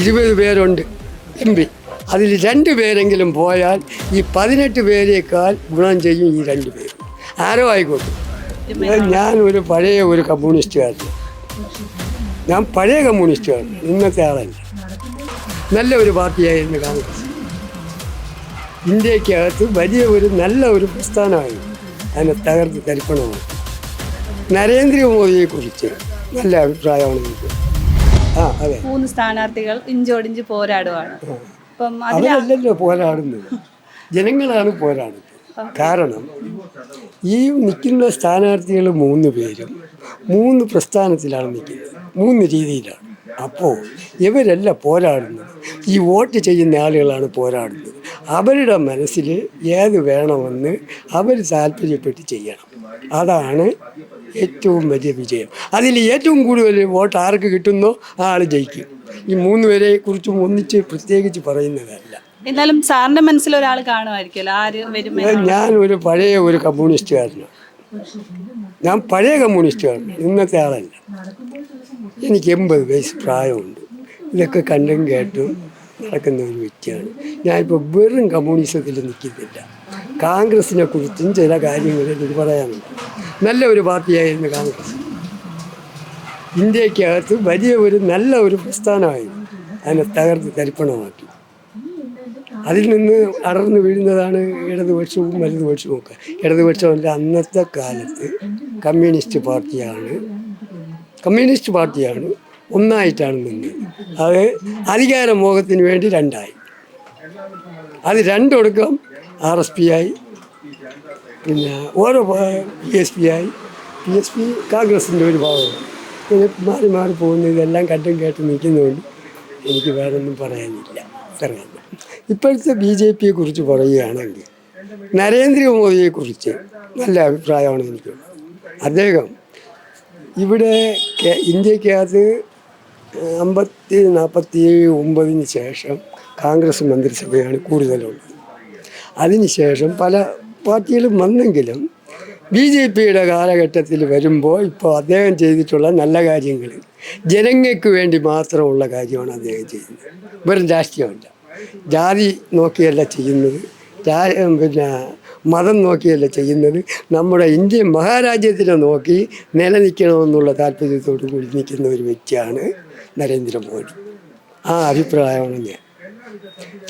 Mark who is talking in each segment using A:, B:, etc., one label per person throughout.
A: 20 പേരുണ്ട് MP. അതിൽ 2 പേരെങ്കിലും പോയാൽ ഈ 18 പേരേക്കാൾ ഗുണം ചെയ്യും ഈ 2 പേര്. ആരോ ആയിക്കോട്ടെ. ഞാൻ പഴയ ഒരു കമ്മ്യൂണിസ്റ്റുകാരൻ. ഞാൻ പഴയ കമ്മ്യൂണിസ്റ്റുകാരൻ, ഇന്നത്തെ ആളല്ല. നല്ല ഒരു പാർട്ടിയായിരുന്നു കോൺഗ്രസ്. ഇന്ത്യക്കകത്ത് വലിയ നല്ല ഒരു പ്രസ്ഥാനമായി. അതിനെ തകർത്ത് തരിപ്പണമാണ്. നരേന്ദ്രമോദിയെക്കുറിച്ച് നല്ല അഭിപ്രായമാണ് എനിക്ക്. അതെ,
B: 3 സ്ഥാനാർത്ഥികൾ ഇഞ്ചോടിഞ്ച് പോരാടുവാണ്.
A: അവരല്ലല്ലോ പോരാടുന്നത്, ജനങ്ങളാണ് പോരാടുന്നത്. കാരണം ഈ നിൽക്കുന്ന സ്ഥാനാർത്ഥികൾ 3 പേരും 3 പ്രസ്ഥാനത്തിലാണ് നിൽക്കുന്നത്, 3 രീതിയിലാണ്. അപ്പോൾ ഇവരല്ല പോരാടുന്നത്, ഈ വോട്ട് ചെയ്യുന്ന ആളുകളാണ് പോരാടുന്നത്. അവരുടെ മനസ്സിൽ ഏത് വേണമെന്ന് അവർ താല്പര്യപ്പെട്ട് ചെയ്യണം. അതാണ് ഏറ്റവും വലിയ വിജയം. അതിൽ ഏറ്റവും കൂടുതൽ വോട്ട് ആർക്ക് കിട്ടുന്നോ ആ ആൾ ജയിക്കും. ഈ 3 പേരെ കുറിച്ചും ഒന്നിച്ച് പ്രത്യേകിച്ച് പറയുന്നതല്ല.
B: എന്നാലും സാറിന്റെ മനസ്സിൽ ഒരാൾ കാണുമായിരിക്കുമല്ലോ, ആര് വരും?
A: ഞാൻ പഴയ ഒരു കമ്മ്യൂണിസ്റ്റുകാരനാണ്. ഞാൻ പഴയ കമ്മ്യൂണിസ്റ്റുകാരൻ, ഇന്നത്തെ ആളല്ല. എനിക്ക് 80 വയസ്സ് പ്രായമുണ്ട്. ഇതൊക്കെ കണ്ടും കേട്ടും നടക്കുന്ന ഒരു വ്യക്തിയാണ്. ഞാനിപ്പോൾ വെറും കമ്മ്യൂണിസത്തിൽ നിൽക്കുന്നില്ല. കോൺഗ്രസിനെ കുറിച്ചും ചില കാര്യങ്ങൾ എനിക്ക് പറയാനുണ്ട്. നല്ല ഒരു പാർട്ടിയായിരുന്നു കോൺഗ്രസ്. ഇന്ത്യക്കകത്ത് വലിയ നല്ല ഒരു പ്രസ്ഥാനമായിരുന്നു. അതിനെ തകർത്ത് തരിപ്പണമാക്കി. അതിൽ നിന്ന് അടർന്നു വീഴുന്നതാണ് ഇടതുപക്ഷവും വലതുപക്ഷവും ഒക്കെ. ഇടതുപക്ഷമല്ല, അന്നത്തെ കാലത്ത് കമ്മ്യൂണിസ്റ്റ് പാർട്ടിയാണ് ഒന്നായിട്ടാണ് നിന്നത്. അത് അധികാരമോഹത്തിന് വേണ്ടി 2ആയി. അത് 2 ഒടുക്കം RSP ആയി, പിന്നെ ഓരോ PSP ആയി. PSP കോൺഗ്രസിൻ്റെ ഒരു ഭാഗമാണ്. പിന്നെ മാറി മാറി പോകുന്ന ഇതെല്ലാം കണ്ടും കേട്ട് നിൽക്കുന്നതുകൊണ്ട് എനിക്ക് വേറൊന്നും പറയാനില്ല. ഇത്രയാണ്. ഇപ്പോഴത്തെ BJPയെ കുറിച്ച് പറയുകയാണെങ്കിൽ നരേന്ദ്രമോദിയെക്കുറിച്ച് നല്ല അഭിപ്രായമാണ് എനിക്കുള്ളത്. അദ്ദേഹം ഇവിടെ ഇന്ത്യക്കകത്ത് 49 ശേഷം കോൺഗ്രസ് മന്ത്രിസഭയാണ് കൂടുതലുള്ളത്. അതിനുശേഷം പല പാർട്ടികളും വന്നെങ്കിലും BJPയുടെ കാലഘട്ടത്തിൽ വരുമ്പോൾ ഇപ്പോൾ അദ്ദേഹം ചെയ്തിട്ടുള്ള നല്ല കാര്യങ്ങൾ ജനങ്ങൾക്ക് വേണ്ടി മാത്രമുള്ള കാര്യമാണ് അദ്ദേഹം ചെയ്യുന്നത്. വെറും രാഷ്ട്രീയമല്ല, ജാതി നോക്കിയല്ല ചെയ്യുന്നത്, പിന്നെ മതം നോക്കിയല്ല ചെയ്യുന്നത്. നമ്മുടെ ഇന്ത്യൻ മഹാരാജ്യത്തിനെ നോക്കി നിലനിൽക്കണമെന്നുള്ള താല്പര്യത്തോടു കൂടി നിൽക്കുന്ന ഒരു വ്യക്തിയാണ് നരേന്ദ്രമോദി. ആ അഭിപ്രായമാണ് ഞാൻ.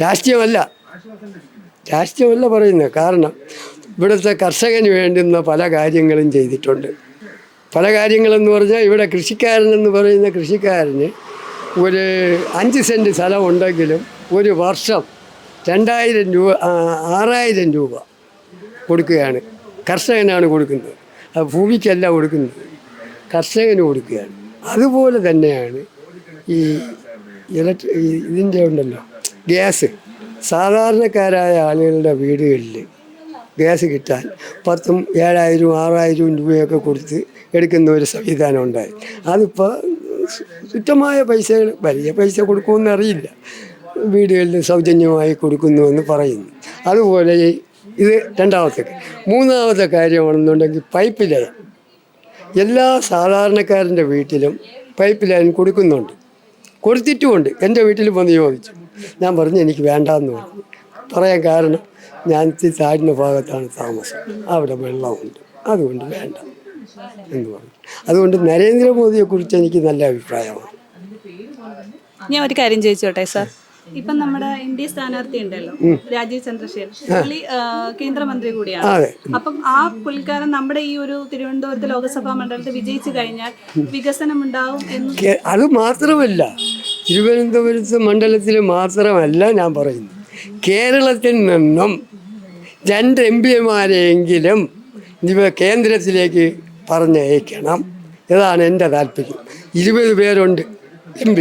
A: രാഷ്ട്രീയമല്ല പറയുന്നത്. കാരണം ഇവിടുത്തെ കർഷകന് വേണ്ടുന്ന പല കാര്യങ്ങളും ചെയ്തിട്ടുണ്ട്. പല കാര്യങ്ങളെന്ന് പറഞ്ഞാൽ ഇവിടെ കൃഷിക്കാരനെന്ന് പറയുന്ന കൃഷിക്കാരന് ഒരു 5 സെൻറ്റ് സ്ഥലം ഉണ്ടെങ്കിലും ഒരു വർഷം 2000 രൂപ 6000 രൂപ കൊടുക്കുകയാണ്. കർഷകനാണ് കൊടുക്കുന്നത്, അത് ഭൂമിക്കല്ല കൊടുക്കുന്നത്, കർഷകന് കൊടുക്കുകയാണ്. അതുപോലെ തന്നെയാണ് ഈ ഇതിൻ്റെ ഉണ്ടല്ലോ ഗ്യാസ്. സാധാരണക്കാരായ ആളുകളുടെ വീടുകളിൽ ഗ്യാസ് കിട്ടാൻ 10,000, 7,000, 6,000 രൂപയൊക്കെ കൊടുത്ത് എടുക്കുന്ന ഒരു സംവിധാനം ഉണ്ടായി. അതിപ്പോൾ തുച്ഛമായ പൈസകൾ, വലിയ പൈസ കൊടുക്കുമെന്ന് അറിയില്ല, വീടുകളിൽ സൗജന്യമായി കൊടുക്കുന്നുവെന്ന് പറയുന്നു. അതുപോലെ ഇത് 2ാമത്തെ. 3ാമത്തെ കാര്യമാണെന്നുണ്ടെങ്കിൽ പൈപ്പ് ലൈൻ. എല്ലാ സാധാരണക്കാരൻ്റെ വീട്ടിലും പൈപ്പ് ലൈൻ കൊടുത്തിട്ടുമുണ്ട്. എൻ്റെ വീട്ടിൽ വന്ന് ചോദിച്ചു. ഞാൻ പറഞ്ഞു എനിക്ക് വേണ്ടാന്ന് പറയാൻ കാരണം ഞാൻ താഴ്ന്ന ഭാഗത്താണ് താമസം, അവിടെ വെള്ളമുണ്ട്, അതുകൊണ്ട് വേണ്ട എന്ന് പറഞ്ഞു. അതുകൊണ്ട് നരേന്ദ്രമോദിയെക്കുറിച്ച് എനിക്ക് നല്ല അഭിപ്രായമാണ്.
B: ഞാൻ ഒരു കാര്യം ചോദിച്ചോട്ടെ സാർ, ഇപ്പം നമ്മുടെ ഇന്ത്യ സ്ഥാനാർത്ഥി ഉണ്ടല്ലോ, രാജീവ് ചന്ദ്രശേഖർ, പുള്ളി കേന്ദ്രമന്ത്രി കൂടിയാണ്. അപ്പം ആ പുള്ളിക്കാരൻ നമ്മുടെ ഈ ഒരു തിരുവനന്തപുരത്ത് ലോക്സഭാ മണ്ഡലത്തിൽ വിജയിച്ചു കഴിഞ്ഞാൽ വികസനം ഉണ്ടാവും എന്ന്.
A: അത് മാത്രമല്ല, തിരുവനന്തപുരത്ത് മണ്ഡലത്തിൽ മാത്രമല്ല ഞാൻ പറയുന്നത്, കേരളത്തിൽ നിന്നും 2 MP-മാരെയെങ്കിലും കേന്ദ്രത്തിലേക്ക് പറഞ്ഞയക്കണം. ഇതാണ് എൻ്റെ താല്പര്യം. 20 പേരുണ്ട് MP.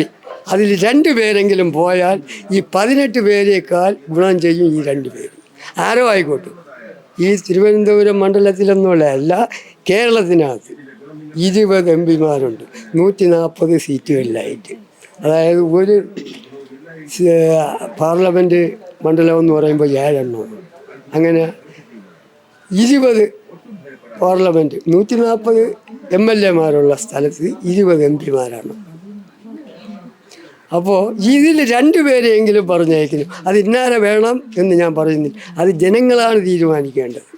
A: അതിൽ 2 പേരെങ്കിലും പോയാൽ ഈ 18 പേരേക്കാൾ ഗുണം ചെയ്യും ഈ 2 പേര്. ആരോ ആയിക്കോട്ടെ. ഈ തിരുവനന്തപുരം മണ്ഡലത്തിലൊന്നുമുള്ളതല്ല, കേരളത്തിനകത്ത് 20 MP-മാരുണ്ട് 140 സീറ്റുകളിലായിട്ട്. അതായത് ഒരു പാർലമെൻറ്റ് മണ്ഡലം എന്ന് പറയുമ്പോൾ 7 എണ്ണമാണ്. അങ്ങനെ 20 പാർലമെൻറ്റ് 140 MLA-മാരുള്ള സ്ഥലത്ത് 20 MP-മാരാണ്. അപ്പോൾ ഇതിൽ രണ്ടുപേരെയെങ്കിലും പറഞ്ഞയക്കുന്നു. അത് ഇന്നാരെ വേണം എന്ന് ഞാൻ പറയുന്നില്ല, അത് ജനങ്ങളാണ് തീരുമാനിക്കേണ്ടത്.